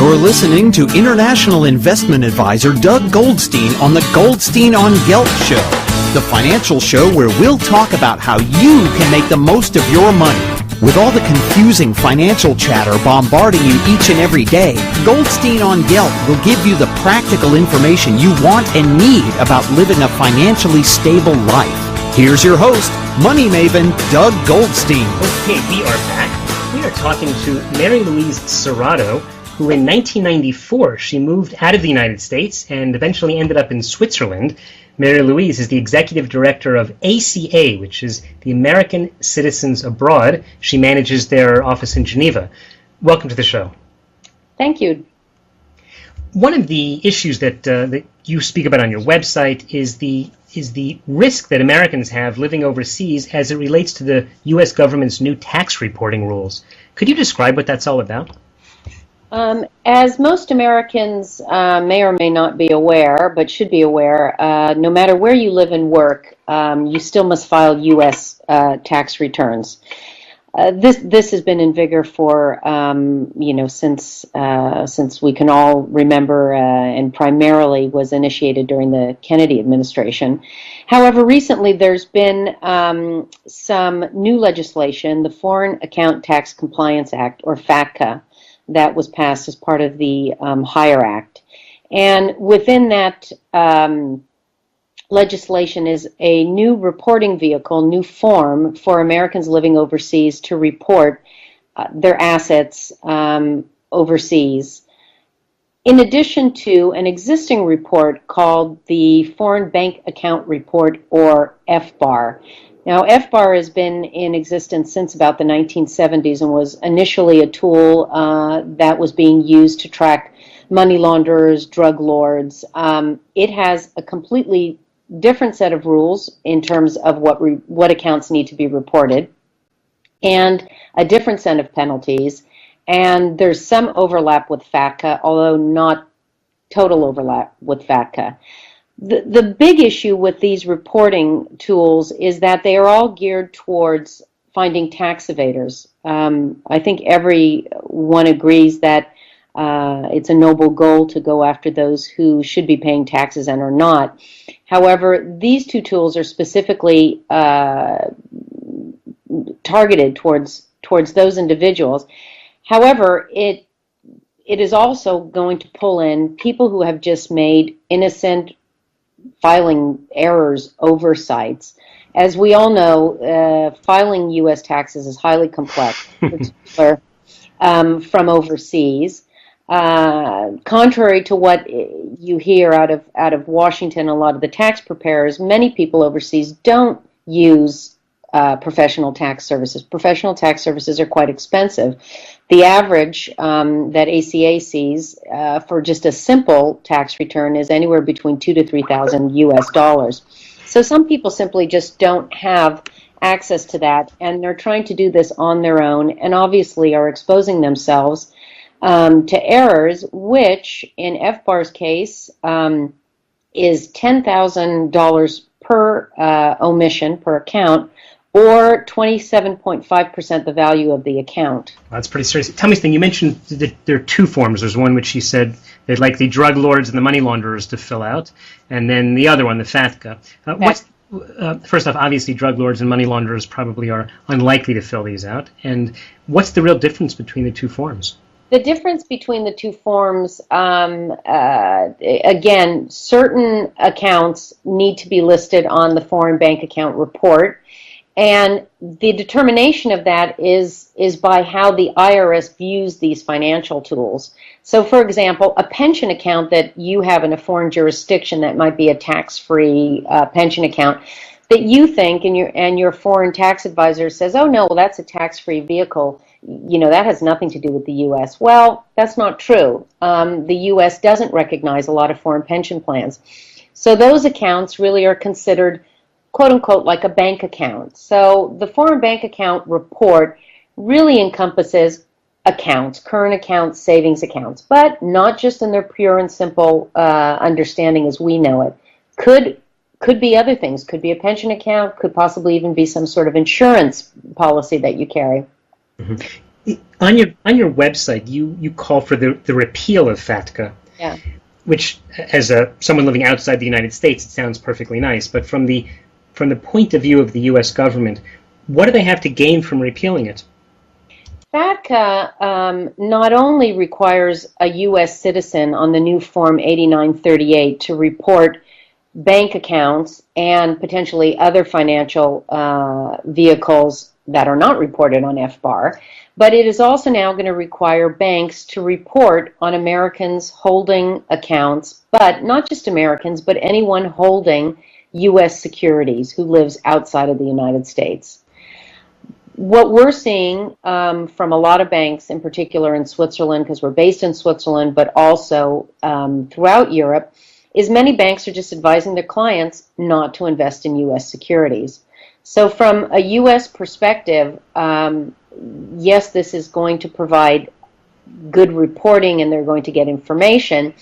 You're listening to international investment advisor Doug Goldstein on the Goldstein on Gelt show, the financial show where we'll talk about how you can make the most of your money. With all the confusing financial chatter bombarding you each and every day, Goldstein on Gelt will give you the practical information you want and need about living a financially stable life. Here's your host, money maven Doug Goldstein. Okay, we are back. We are talking to Marylouise Serrato, who in 1994, she moved out of the United States and eventually ended up in Switzerland. Marylouise is the Executive Director of ACA, which is the American Citizens Abroad. She manages their office in Geneva. Welcome to the show. Thank you. One of the issues that you speak about on your website is the risk that Americans have living overseas as it relates to the U.S. government's new tax reporting rules. Could you describe what that's all about? As most Americans may or may not be aware, but should be aware, no matter where you live and work, you still must file U.S. Tax returns. This has been in vigor for since we can all remember, and primarily was initiated during the Kennedy administration. However, recently there's been some new legislation, the Foreign Account Tax Compliance Act, or FATCA, that was passed as part of the HIRE Act. And within that legislation is a new reporting vehicle, new form for Americans living overseas to report their assets overseas, in addition to an existing report called the Foreign Bank Account Report, or FBAR. Now, FBAR has been in existence since about the 1970s and was initially a tool that was being used to track money launderers, drug lords. It has a completely different set of rules in terms of what accounts need to be reported, and a different set of penalties. And there's some overlap with FATCA, although not total overlap with FATCA. The big issue with these reporting tools is that they are all geared towards finding tax evaders. I think everyone agrees that it's a noble goal to go after those who should be paying taxes and are not. However, these two tools are specifically targeted towards those individuals. However, it is also going to pull in people who have just made innocent filing errors, oversights. As we all know, filing U.S. taxes is highly complex, particularly from overseas. Contrary to what you hear out of Washington, a lot of the tax preparers, many people overseas don't use professional tax services. Professional tax services are quite expensive. The average that ACA sees for just a simple tax return is anywhere between $2,000 to $3,000 US. So some people simply just don't have access to that, and they're trying to do this on their own, and obviously are exposing themselves to errors, which in FBAR's case is $10,000 per omission per account, or 27.5% the value of the account. That's pretty serious. Tell me something. You mentioned that there are two forms. There's one which you said they'd like the drug lords and the money launderers to fill out, and then the other one, the FATCA. First off, obviously, drug lords and money launderers probably are unlikely to fill these out. And what's the real difference between the two forms? The difference between the two forms, again, certain accounts need to be listed on the foreign bank account report. And the determination of that is by how the IRS views these financial tools. So, for example, a pension account that you have in a foreign jurisdiction that might be a tax-free pension account that you think, and your foreign tax advisor says, oh, no, well, that's a tax-free vehicle. You know, that has nothing to do with the U.S. Well, that's not true. The U.S. doesn't recognize a lot of foreign pension plans. So those accounts really are considered quote-unquote like a bank account. So the foreign bank account report really encompasses accounts, current accounts, savings accounts, but not just in their pure and simple understanding as we know it. Could be other things. Could be a pension account, could possibly even be some sort of insurance policy that you carry. Mm-hmm. On your website, you call for the repeal of FATCA, Yeah. which, as someone living outside the United States, it sounds perfectly nice. But from the point of view of the U.S. government, what do they have to gain from repealing it? FATCA not only requires a U.S. citizen on the new Form 8938 to report bank accounts and potentially other financial vehicles that are not reported on FBAR, but it is also now going to require banks to report on Americans holding accounts, but not just Americans, but anyone holding U.S. securities who lives outside of the United States. What we're seeing from a lot of banks, in particular in Switzerland, because we're based in Switzerland, but also throughout Europe, is many banks are just advising their clients not to invest in U.S. securities. So from a U.S. perspective, yes, this is going to provide good reporting and they're going to get information,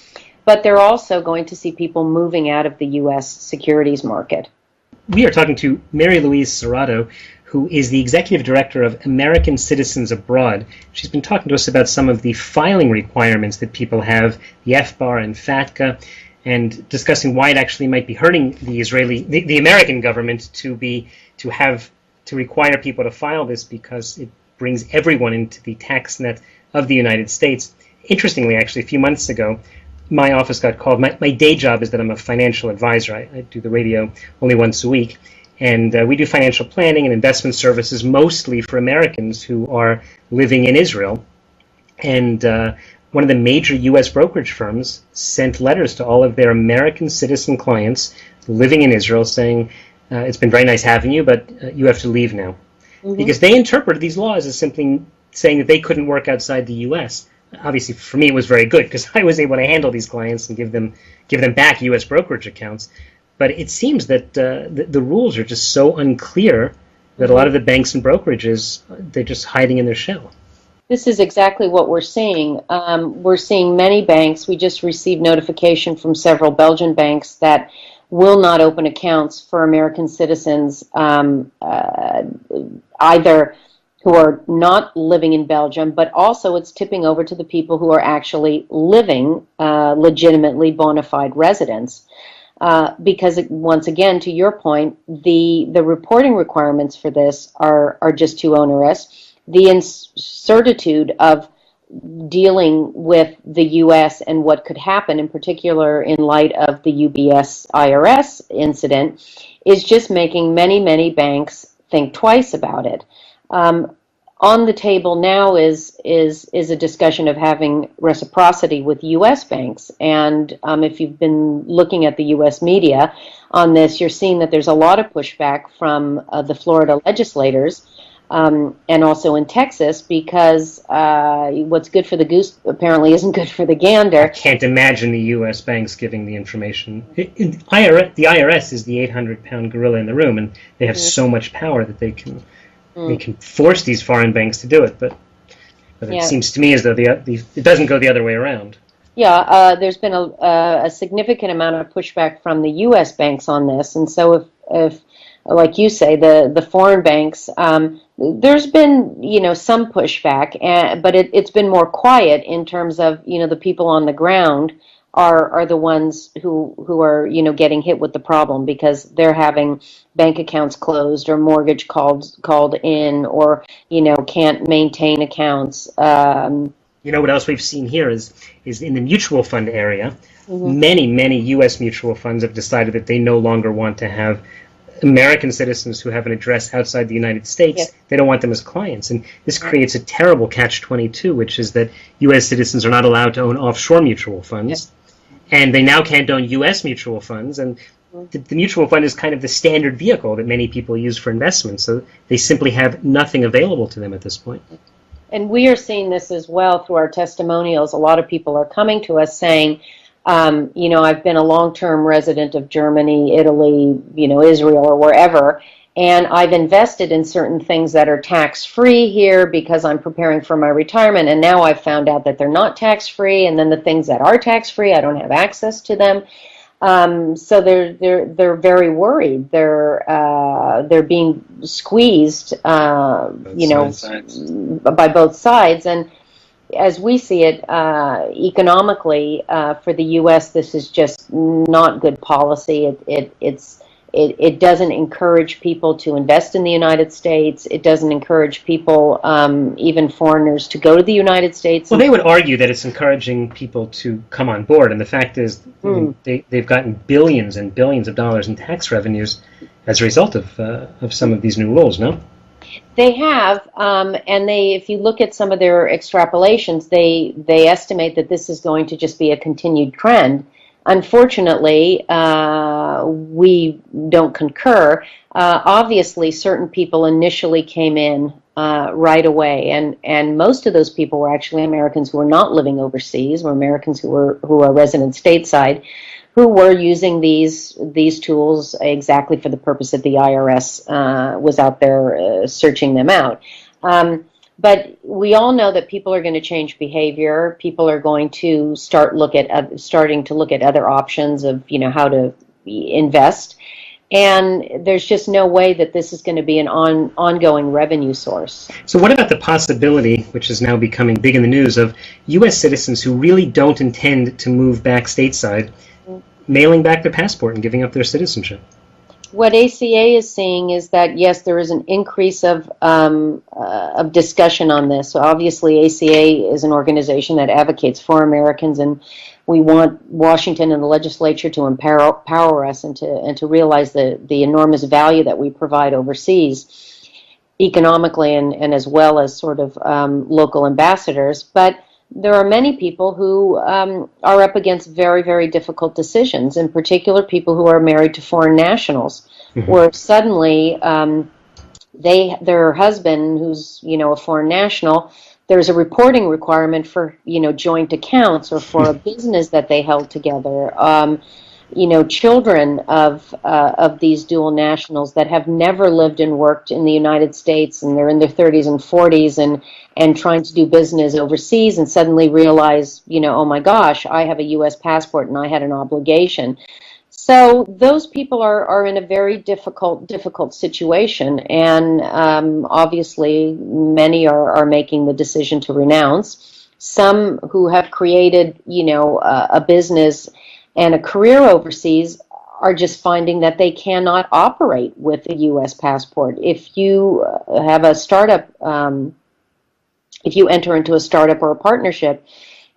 but they're also going to see people moving out of the U.S. securities market. We are talking to Marylouise Serrato, who is the Executive Director of American Citizens Abroad. She's been talking to us about some of the filing requirements that people have, the FBAR and FATCA, and discussing why it actually might be hurting the American government to require people to file this, because it brings everyone into the tax net of the United States. Interestingly, actually, a few months ago, my office got called. My day job is that I'm a financial advisor. I do the radio only once a week. And we do financial planning and investment services mostly for Americans who are living in Israel. And one of the major U.S. brokerage firms sent letters to all of their American citizen clients living in Israel saying, it's been very nice having you, but you have to leave now. Mm-hmm. Because they interpreted these laws as simply saying that they couldn't work outside the U.S. Obviously, for me, it was very good because I was able to handle these clients and give them back U.S. brokerage accounts. But it seems that the rules are just so unclear that a lot of the banks and brokerages, they're just hiding in their shell. This is exactly what we're seeing. We're seeing many banks. We just received notification from several Belgian banks that will not open accounts for American citizens, either who are not living in Belgium, but also it's tipping over to the people who are actually living legitimately bona fide residents. Because once again, to your point, the reporting requirements for this are just too onerous. The incertitude of dealing with the U.S. and what could happen, in particular in light of the UBS IRS incident, is just making many banks think twice about it. On the table now is a discussion of having reciprocity with U.S. banks, and if you've been looking at the U.S. media on this, you're seeing that there's a lot of pushback from the Florida legislators and also in Texas, because what's good for the goose apparently isn't good for the gander. I can't imagine the U.S. banks giving the information. The IRS is the 800-pound gorilla in the room, and they have so much power that they can force these foreign banks to do it, but it seems to me as though it doesn't go the other way around. Yeah, there's been a significant amount of pushback from the U.S. banks on this, and so if like you say, the foreign banks, there's been some pushback, but it's been more quiet in terms of the people on the ground are the ones who are getting hit with the problem, because they're having bank accounts closed or mortgage called in, or can't maintain accounts. What else we've seen here is in the mutual fund area. Mm-hmm. Many U.S. mutual funds have decided that they no longer want to have American citizens who have an address outside the United States. Yes. They don't want them as clients, and this creates a terrible catch-22, which is that U.S. citizens are not allowed to own offshore mutual funds. Yes. And they now can't own U.S. mutual funds, and the mutual fund is kind of the standard vehicle that many people use for investments, so they simply have nothing available to them at this point. And we are seeing this as well through our testimonials. A lot of people are coming to us saying, I've been a long-term resident of Germany, Italy, Israel, or wherever, and I've invested in certain things that are tax-free here because I'm preparing for my retirement, and now I've found out that they're not tax-free, and then the things that are tax-free, I don't have access to them. So they're very worried. They're being squeezed, by both sides. And as we see it, economically, for the U.S., this is just not good policy. It doesn't encourage people to invest in the United States. It doesn't encourage people, even foreigners, to go to the United States. Well, they would argue that it's encouraging people to come on board, and the fact is they've gotten billions and billions of dollars in tax revenues as a result of some of these new rules, no? They have, and if you look at some of their extrapolations, they estimate that this is going to just be a continued trend. Unfortunately, we don't concur. Obviously, certain people initially came in right away, and most of those people were actually Americans who were not living overseas, were Americans who are resident stateside, who were using these tools exactly for the purpose that the IRS was out there searching them out. But we all know that people are going to change behavior. People are going to starting to look at other options of how to invest, and there's just no way that this is going to be an ongoing revenue source. So what about the possibility, which is now becoming big in the news, of U.S. citizens who really don't intend to move back stateside mailing back their passport and giving up their citizenship? What ACA is seeing is that, yes, there is an increase of discussion on this. So obviously ACA is an organization that advocates for Americans, and we want Washington and the legislature to empower us and to realize the enormous value that we provide overseas economically and as well as sort of local ambassadors. But there are many people who are up against very, very difficult decisions, in particular people who are married to foreign nationals, where suddenly their husband, who's a foreign national, there's a reporting requirement for joint accounts or for a business that they held together. Children of these dual nationals that have never lived and worked in the United States, and they're in their 30s and 40s and trying to do business overseas, and suddenly realize, oh my gosh, I have a U.S. passport and I had an obligation. So those people are in a very difficult situation, and obviously many are making the decision to renounce. Some who have created, a business and a career overseas are just finding that they cannot operate with a U.S. passport. If you have a startup, if you enter into a startup or a partnership,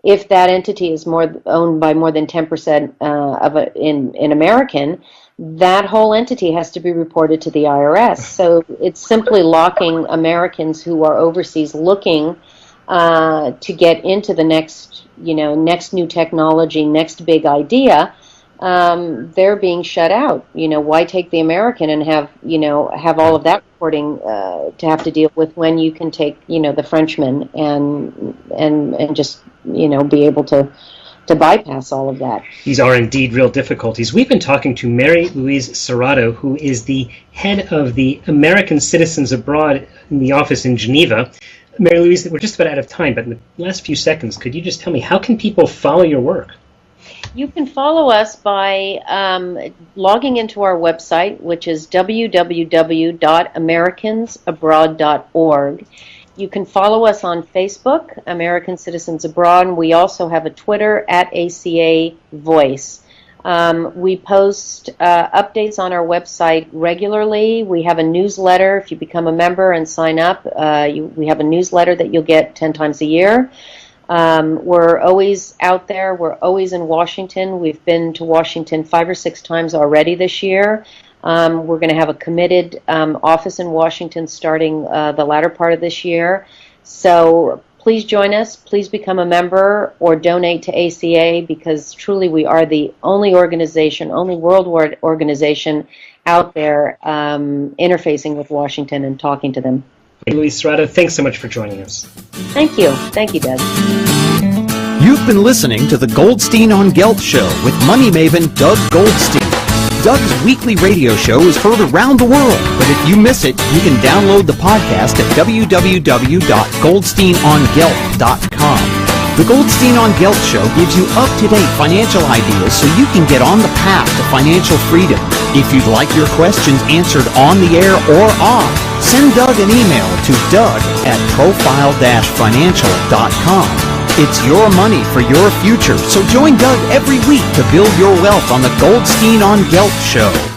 if that entity is owned by more than 10% in American, that whole entity has to be reported to the IRS. So it's simply locking Americans who are overseas looking to get into the next new technology, next big idea. They're being shut out. Why take the American and have all of that reporting to have to deal with when you can take the Frenchman and just be able to bypass all of that. These are indeed real difficulties. We've been talking to Marylouise Serrato, who is the head of the American Citizens Abroad in the office in Geneva. Marylouise, we're just about out of time, but in the last few seconds, could you just tell me, how can people follow your work? You can follow us by logging into our website, which is www.americansabroad.org. You can follow us on Facebook, American Citizens Abroad, and we also have a Twitter @ACA Voice. We post updates on our website regularly. We have a newsletter. If you become a member and sign up, we have a newsletter that you'll get 10 times a year. We're always out there. We're always in Washington. We've been to Washington 5 or 6 times already this year. We're going to have a committed office in Washington starting the latter part of this year. So please join us. Please become a member or donate to ACA, because truly we are the only worldwide organization out there interfacing with Washington and talking to them. Marylouise Serrato, thanks so much for joining us. Thank you. Thank you, Doug. You've been listening to the Goldstein on Gelt show with money maven Doug Goldstein. Doug's weekly radio show is heard around the world, but if you miss it, you can download the podcast at www.goldsteinongelt.com. The Goldstein on Gelt Show gives you up-to-date financial ideas so you can get on the path to financial freedom. If you'd like your questions answered on the air or off, send Doug an email to doug@profile-financial.com. It's your money for your future, so join Doug every week to build your wealth on the Goldstein on Gelt Show.